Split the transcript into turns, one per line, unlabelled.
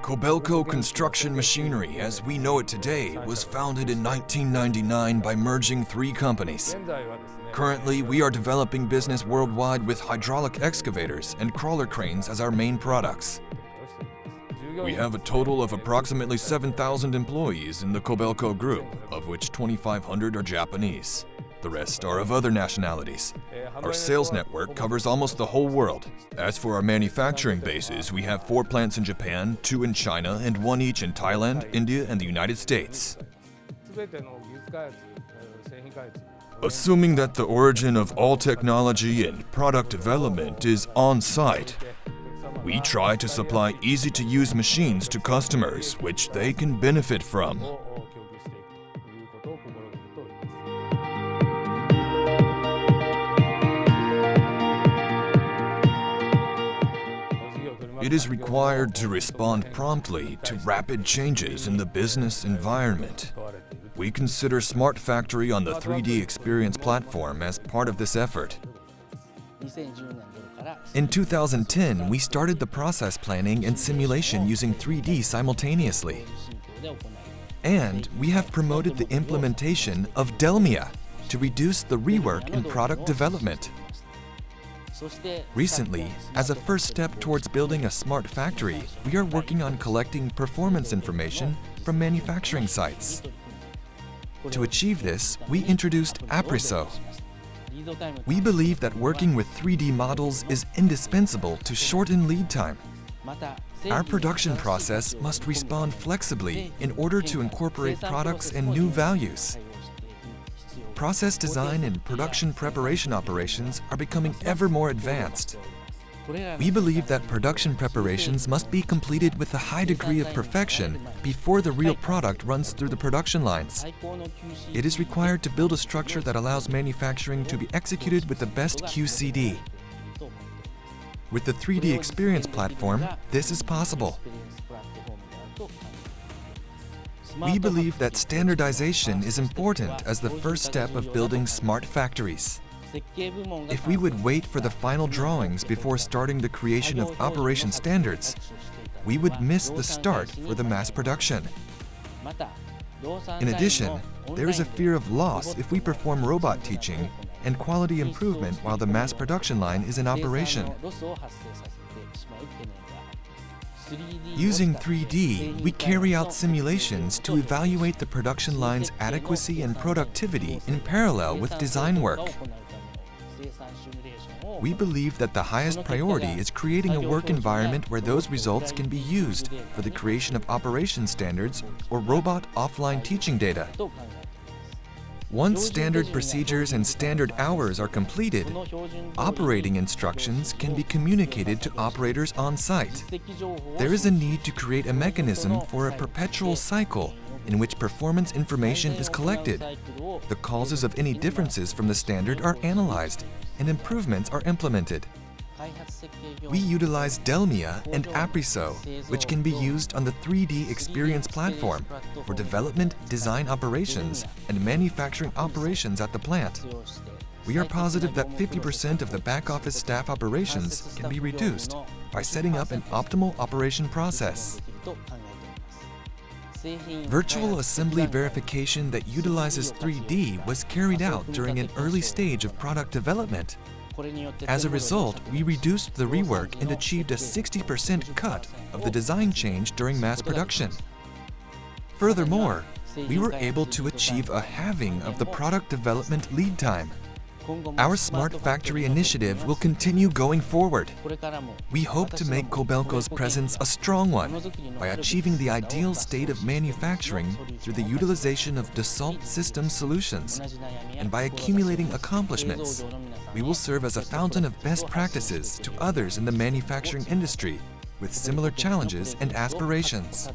Kobelco Construction Machinery, as we know it today, was founded in 1999 by merging 3 companies. Currently, we are developing business worldwide with hydraulic excavators and crawler cranes as our main products. We have a total of approximately 7,000 employees in the Kobelco Group, of which 2,500 are Japanese. The rest are of other nationalities. Our sales network covers almost the whole world. As for our manufacturing bases, we have 4 plants in Japan, 2 in China, and 1 each in Thailand, India, and the United States. Assuming that the origin of all technology and product development is on-site, we try to supply easy-to-use machines to customers, which they can benefit from. It is required to respond promptly to rapid changes in the business environment. We consider Smart Factory on the 3D Experience platform as part of this effort. In 2010, we started the process planning and simulation using 3D simultaneously. And we have promoted the implementation of DELMIA to reduce the rework in product development. Recently, as a first step towards building a smart factory, we are working on collecting performance information from manufacturing sites. To achieve this, we introduced Apriso. We believe that working with 3D models is indispensable to shorten lead time. Our production process must respond flexibly in order to incorporate products and new values. Process design and production preparation operations are becoming ever more advanced. We believe that production preparations must be completed with a high degree of perfection before the real product runs through the production lines. It is required to build a structure that allows manufacturing to be executed with the best QCD. With the 3D Experience platform, this is possible. We believe that standardization is important as the first step of building smart factories. If we would wait for the final drawings before starting the creation of operation standards, we would miss the start for the mass production. In addition, there is a fear of loss if we perform robot teaching and quality improvement while the mass production line is in operation. Using 3D, we carry out simulations to evaluate the production line's adequacy and productivity in parallel with design work. We believe that the highest priority is creating a work environment where those results can be used for the creation of operation standards or robot offline teaching data. Once standard procedures and standard hours are completed, operating instructions can be communicated to operators on site. There is a need to create a mechanism for a perpetual cycle in which performance information is collected. The causes of any differences from the standard are analyzed, and improvements are implemented. We utilize DELMIA and Apriso, which can be used on the 3D Experience platform for development, design operations, and manufacturing operations at the plant. We are positive that 50% of the back-office staff operations can be reduced by setting up an optimal operation process. Virtual assembly verification that utilizes 3D was carried out during an early stage of product development. As a result, we reduced the rework and achieved a 60% cut of the design change during mass production. Furthermore, we were able to achieve a halving of the product development lead time. Our Smart Factory initiative will continue going forward. We hope to make Kobelco's presence a strong one by achieving the ideal state of manufacturing through the utilization of Dassault system solutions, and by accumulating accomplishments. We will serve as a fountain of best practices to others in the manufacturing industry with similar challenges and aspirations.